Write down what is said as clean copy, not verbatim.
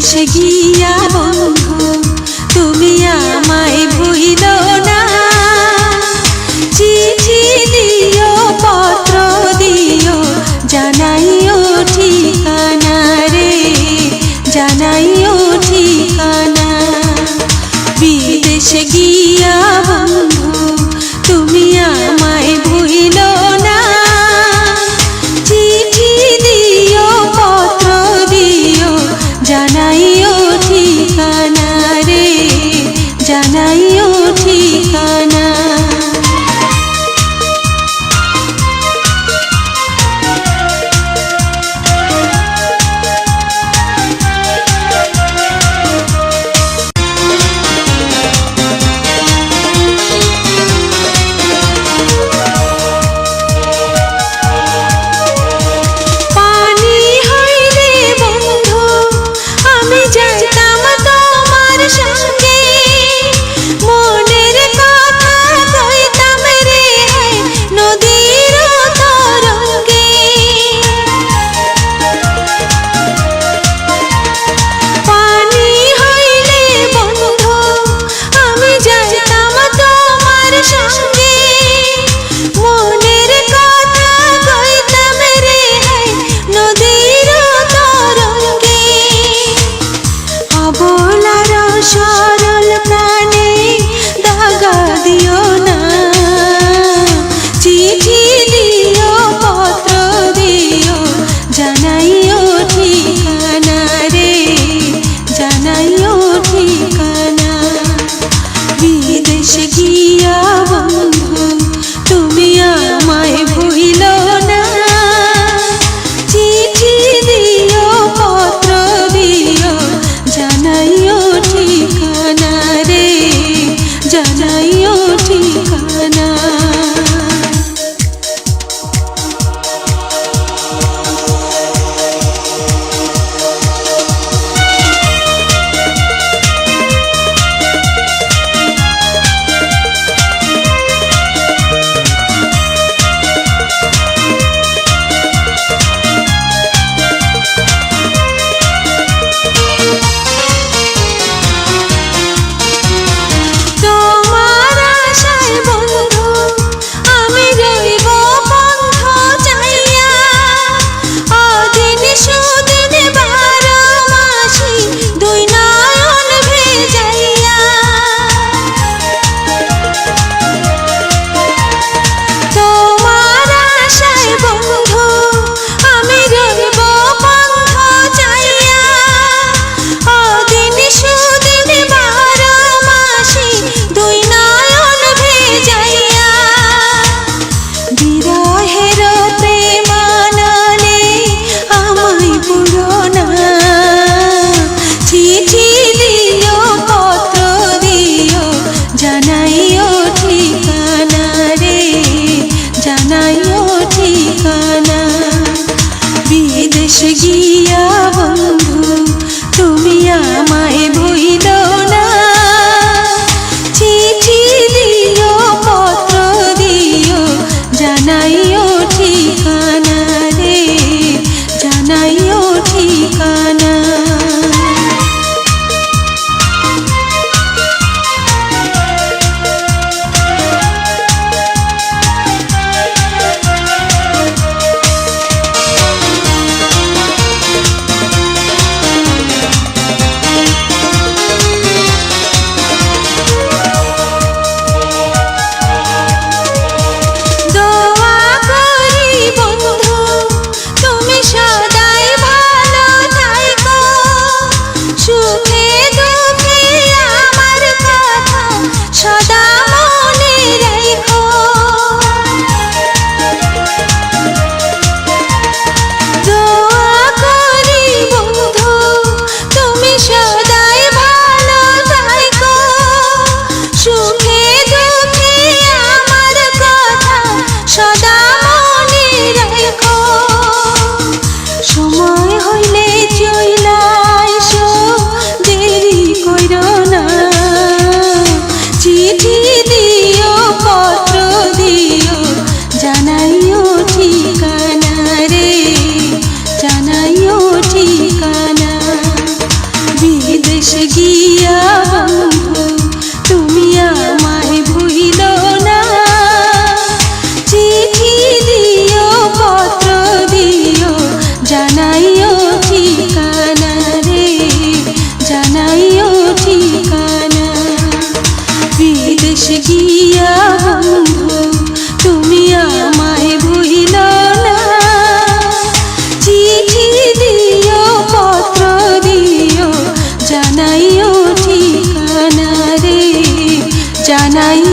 বিদেশে গিয়া বন্ধু তুমি আমায় ভুইলো না। চিঠি দিও পত্র দিও জানাইও ঠিকানা রে, জানাইও ঠিকানা। বিদেশে গিয়া বন্ধু তুমি আমায় ভুইলো না। চিঠি দিও পত্র দিও জানাইও ঠিকানা রে, জানাইও ঠিকানা। গিয়া বন্ধু তুমি আমায় ভুইল না। চিঠি দিও পত্র দিও জানাইও ঠিকানা রে, জানাইও ঠিকানা। বিদেশ গিয়া বন্ধু তুমি আমায় ভুইল না। চিঠি দিও পত্র দিও জানাইও ঠিকানা রে, জানাই